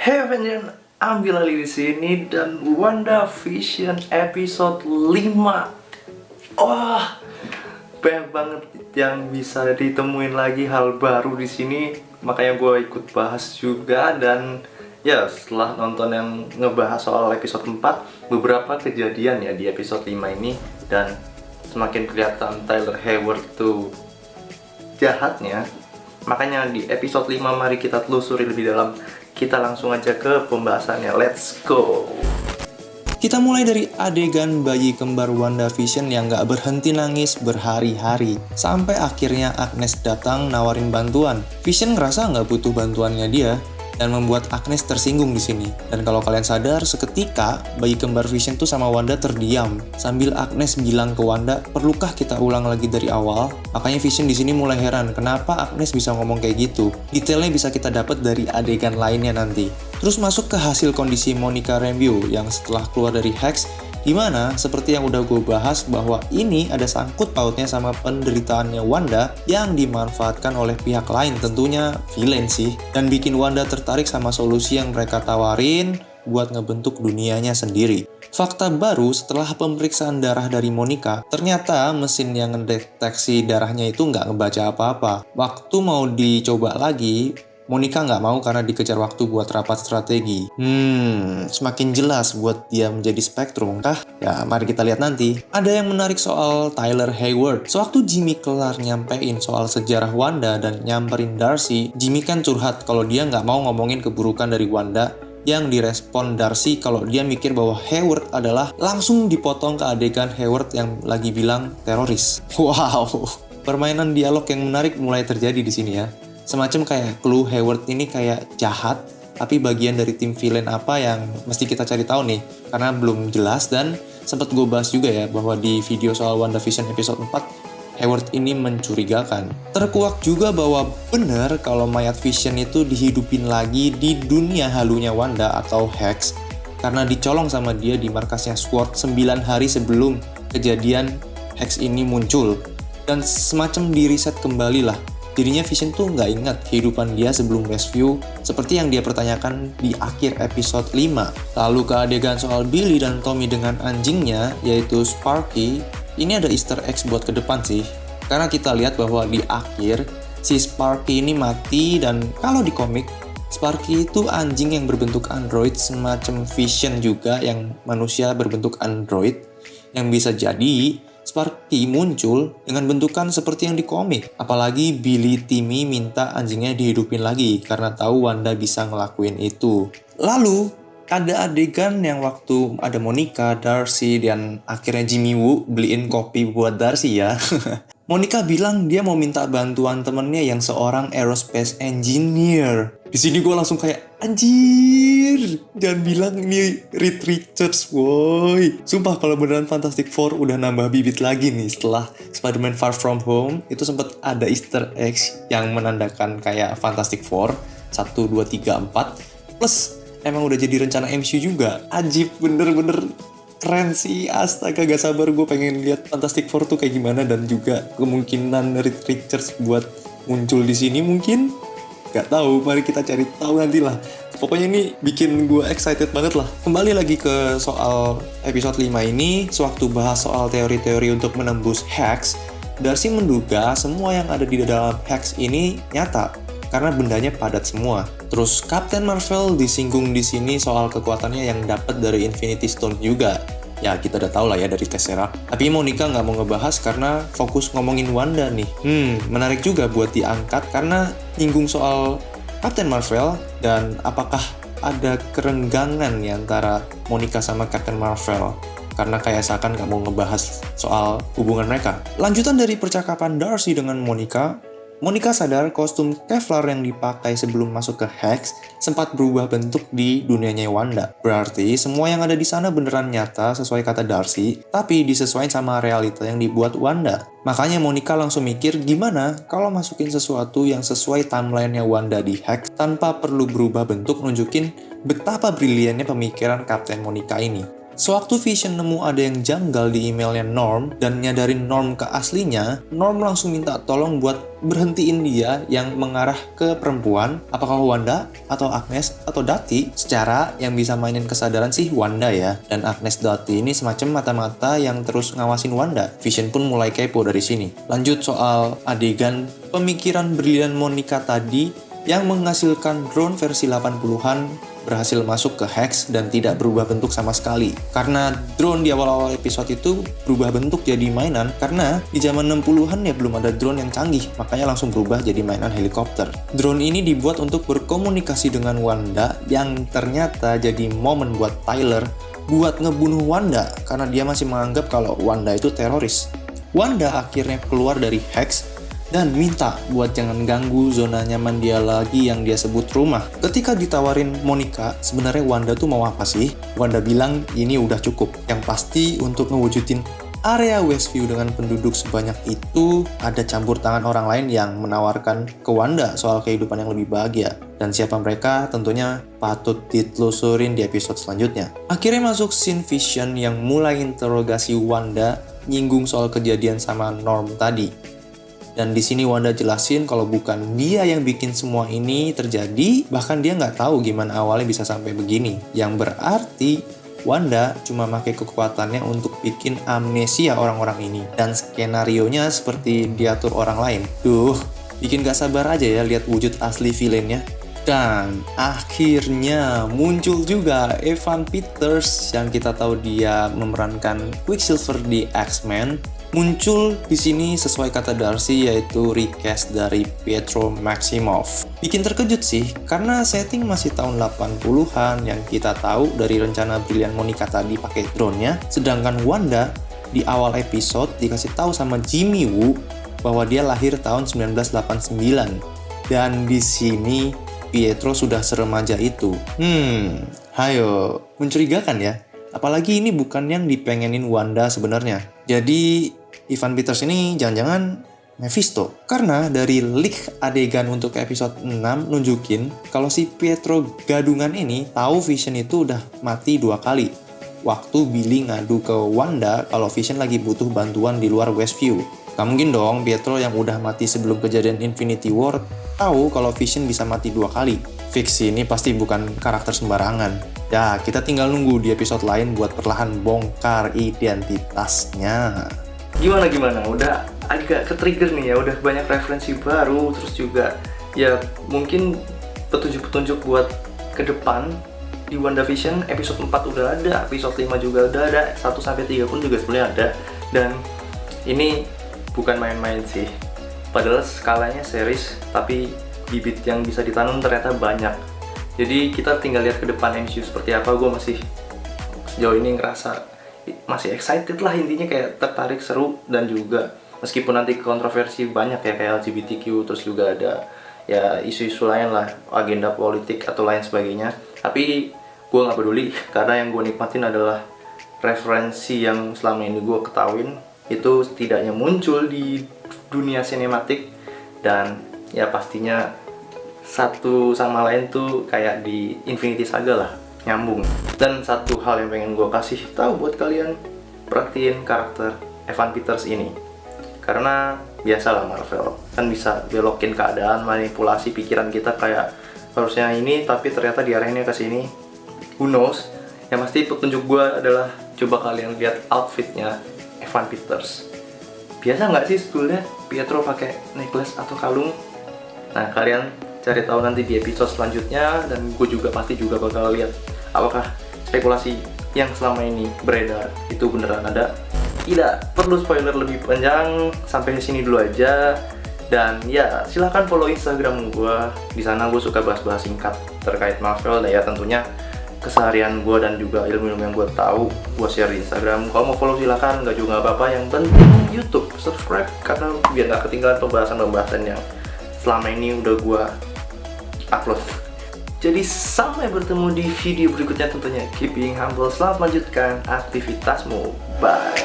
Heaven ambil alih di sini dan WandaVision episode 5. Wah, banyak banget yang bisa ditemuin lagi hal baru di sini. Makanya gue ikut bahas juga dan ya setelah nonton yang ngebahas soal episode 4, beberapa kejadian ya di episode 5 ini dan semakin kelihatan Tyler Hayward tuh jahatnya. Makanya di episode 5 mari kita telusuri lebih dalam. Kita langsung aja ke pembahasannya. Let's go. Kita mulai dari adegan bayi kembar WandaVision yang gak berhenti nangis berhari-hari. Sampai akhirnya Agnes datang nawarin bantuan. Vision ngerasa gak butuh bantuannya dia, dan membuat Agnes tersinggung di sini. Dan kalau kalian sadar, seketika bayi kembar Vision tuh sama Wanda terdiam. Sambil Agnes bilang ke Wanda, perlukah kita ulang lagi dari awal? Makanya Vision di sini mulai heran, kenapa Agnes bisa ngomong kayak gitu? Detailnya bisa kita dapat dari adegan lainnya nanti. Terus masuk ke hasil kondisi Monica Rambeau yang setelah keluar dari Hex, dimana seperti yang udah gue bahas bahwa ini ada sangkut pautnya sama penderitaannya Wanda yang dimanfaatkan oleh pihak lain, tentunya villain sih, dan bikin Wanda tertarik sama solusi yang mereka tawarin buat ngebentuk dunianya sendiri. Fakta baru setelah pemeriksaan darah dari Monica, ternyata mesin yang ngedeteksi darahnya itu nggak ngebaca apa-apa. Waktu mau dicoba lagi, Monica nggak mau karena dikejar waktu buat rapat strategi. Semakin jelas buat dia menjadi Spectrum kah? Ya, mari kita lihat nanti. Ada yang menarik soal Tyler Hayward. Sewaktu Jimmy kelar nyampein soal sejarah Wanda dan nyamperin Darcy, Jimmy kan curhat kalau dia nggak mau ngomongin keburukan dari Wanda, yang direspon Darcy kalau dia mikir bahwa Hayward adalah langsung dipotong ke adegan Hayward yang lagi bilang teroris. Wow, permainan dialog yang menarik mulai terjadi di sini ya. Semacam kayak clue Hayward ini kayak jahat, tapi bagian dari tim villain apa yang mesti kita cari tahu nih, karena belum jelas. Dan sempat gue bahas juga ya bahwa di video soal WandaVision episode 4, Hayward ini mencurigakan. Terkuak juga bahwa benar kalau mayat Vision itu dihidupin lagi di dunia halunya Wanda atau Hex, karena dicolong sama dia di markasnya SWORD 9 hari sebelum kejadian Hex ini muncul, dan semacam di reset kembali lah. Jadinya Vision tuh nggak ingat kehidupan dia sebelum Westview seperti yang dia pertanyakan di akhir episode 5. Lalu ke adegan soal Billy dan Tommy dengan anjingnya, yaitu Sparky. Ini ada easter egg buat ke depan sih. Karena kita lihat bahwa di akhir, si Sparky ini mati, dan kalau di komik, Sparky itu anjing yang berbentuk android, semacam Vision juga yang manusia berbentuk android, yang bisa jadi Sparky muncul dengan bentukan seperti yang di komik. Apalagi Billy Timmy minta anjingnya dihidupin lagi karena tahu Wanda bisa ngelakuin itu. Lalu ada adegan yang waktu ada Monica, Darcy, dan akhirnya Jimmy Woo beliin kopi buat Darcy ya. Monica bilang dia mau minta bantuan temennya yang seorang aerospace engineer. Di sini gue langsung kayak, anjir, jangan bilang ini Reed Richards, woi. Sumpah kalau beneran Fantastic Four udah nambah bibit lagi nih setelah Spider-Man Far From Home, itu sempat ada easter eggs yang menandakan kayak Fantastic Four, 1, 2, 3, 4, plus emang udah jadi rencana MCU juga. Ajib, bener-bener keren sih, astaga gak sabar gue pengen lihat Fantastic Four tuh kayak gimana, dan juga kemungkinan Reed Richards buat muncul di sini mungkin. Gak tahu, mari kita cari tahu nanti lah. Pokoknya ini bikin gue excited banget lah. Kembali lagi ke soal episode 5 ini, sewaktu bahas soal teori-teori untuk menembus Hex, Darcy menduga semua yang ada di dalam Hex ini nyata, karena bendanya padat semua. Terus Captain Marvel disinggung di sini soal kekuatannya yang dapat dari Infinity Stone juga. Ya kita udah tahu lah ya dari Tesseract. Tapi Monica nggak mau ngebahas karena fokus ngomongin Wanda nih. Menarik juga buat diangkat karena nyinggung soal Captain Marvel, dan apakah ada kerenggangan nih antara Monica sama Captain Marvel. Karena kayak seakan nggak mau ngebahas soal hubungan mereka. Lanjutan dari percakapan Darcy dengan Monica sadar kostum Kevlar yang dipakai sebelum masuk ke Hex sempat berubah bentuk di dunianya Wanda. Berarti semua yang ada di sana beneran nyata sesuai kata Darcy, tapi disesuaikan sama realita yang dibuat Wanda. Makanya Monica langsung mikir gimana kalau masukin sesuatu yang sesuai timeline-nya Wanda di Hex tanpa perlu berubah bentuk, nunjukin betapa briliannya pemikiran Kapten Monica ini. Sewaktu Vision nemu ada yang janggal di emailnya Norm dan nyadarin Norm ke aslinya, Norm langsung minta tolong buat berhentiin dia yang mengarah ke perempuan, apakah Wanda, atau Agnes, atau Dati. Secara yang bisa mainin kesadaran sih Wanda ya, dan Agnes Dati ini semacam mata-mata yang terus ngawasin Wanda. Vision pun mulai kepo dari sini. Lanjut soal adegan pemikiran brilian Monica tadi yang menghasilkan drone versi 80-an berhasil masuk ke Hex dan tidak berubah bentuk sama sekali. Karena drone di awal-awal episode itu berubah bentuk jadi mainan, karena di zaman 60-an ya belum ada drone yang canggih, makanya langsung berubah jadi mainan helikopter. Drone ini dibuat untuk berkomunikasi dengan Wanda yang ternyata jadi momen buat Tyler buat ngebunuh Wanda karena dia masih menganggap kalau Wanda itu teroris. Wanda akhirnya keluar dari Hex dan minta buat jangan ganggu zona nyaman dia lagi yang dia sebut rumah. Ketika ditawarin Monica, sebenarnya Wanda tuh mau apa sih? Wanda bilang ini udah cukup. Yang pasti untuk ngewujudin area Westview dengan penduduk sebanyak itu, ada campur tangan orang lain yang menawarkan ke Wanda soal kehidupan yang lebih bahagia. Dan siapa mereka tentunya patut ditelusurin di episode selanjutnya. Akhirnya masuk scene Vision yang mulai interogasi Wanda, nyinggung soal kejadian sama Norm tadi. Dan di sini Wanda jelasin kalau bukan dia yang bikin semua ini terjadi, bahkan dia nggak tahu gimana awalnya bisa sampai begini. Yang berarti Wanda cuma pakai kekuatannya untuk bikin amnesia orang-orang ini. Dan skenarionya seperti diatur orang lain. Duh, bikin gak sabar aja ya lihat wujud asli villainnya. Dan akhirnya muncul juga Evan Peters yang kita tahu dia memerankan Quicksilver di X-Men. Muncul di sini sesuai kata Darcy yaitu recast dari Pietro Maximoff. Bikin terkejut sih karena setting masih tahun 80-an yang kita tahu dari rencana brilian Monica tadi pakai drone-nya, sedangkan Wanda di awal episode dikasih tahu sama Jimmy Woo bahwa dia lahir tahun 1989. Dan di sini Pietro sudah seremaja itu. Hayo, mencurigakan ya. Apalagi ini bukan yang dipengenin Wanda sebenarnya. Jadi Evan Peters ini jangan-jangan Mephisto. Karena dari leak adegan untuk episode 6 nunjukin kalau si Pietro gadungan ini tahu Vision itu udah mati 2 kali. Waktu Billy ngadu ke Wanda kalau Vision lagi butuh bantuan di luar Westview. Gak mungkin dong Pietro yang udah mati sebelum kejadian Infinity War tahu kalau Vision bisa mati 2 kali. Fix ini pasti bukan karakter sembarangan. Ya, kita tinggal nunggu di episode lain buat perlahan bongkar identitasnya. Gimana? Udah agak ke-trigger nih ya, udah banyak referensi baru, terus juga ya mungkin petunjuk-petunjuk buat ke depan di WandaVision. Episode 4 udah ada, episode 5 juga udah ada, 1-3 pun juga sebenarnya ada. Dan ini bukan main-main sih. Padahal skalanya series, tapi bibit yang bisa ditanam ternyata banyak. Jadi kita tinggal lihat ke depan MCU seperti apa. Gue masih sejauh ini ngerasa masih excited lah, intinya kayak tertarik, seru. Dan juga meskipun nanti kontroversi banyak ya kayak LGBTQ, terus juga ada ya isu-isu lain lah, agenda politik atau lain sebagainya. Tapi gue nggak peduli karena yang gue nikmatin adalah referensi yang selama ini gue ketahuin itu setidaknya muncul di dunia sinematik. Dan ya pastinya satu sama lain tuh kayak di Infinity Saga lah, nyambung. Dan satu hal yang pengen gue kasih tahu buat kalian, perhatiin karakter Evan Peters ini. Karena biasalah Marvel kan bisa belokin keadaan, manipulasi pikiran kita kayak harusnya ini tapi ternyata diarahinnya ke sini. Who knows? Yang pasti petunjuk gue adalah coba kalian lihat outfitnya Evan Peters. Biasa nggak sih sebetulnya Pietro pakai necklace atau kalung? Nah, kalian cari tahu nanti di episode selanjutnya, dan gue juga pasti juga bakal lihat apakah spekulasi yang selama ini beredar itu beneran ada. Tidak perlu spoiler lebih panjang, sampai sini dulu aja. Dan ya silahkan follow Instagram gue. Di sana gue suka bahas-bahas singkat terkait Marvel, dan ya tentunya keseharian gue dan juga ilmu-ilmu yang gue tahu gue share di Instagram. Kalau mau follow silahkan, nggak juga apa-apa. Yang penting YouTube subscribe karena biar nggak ketinggalan pembahasan-pembahasan yang selama ini udah gue upload. Jadi sampai bertemu di video berikutnya tentunya. Keep being humble, selamat melanjutkan aktivitasmu. Bye.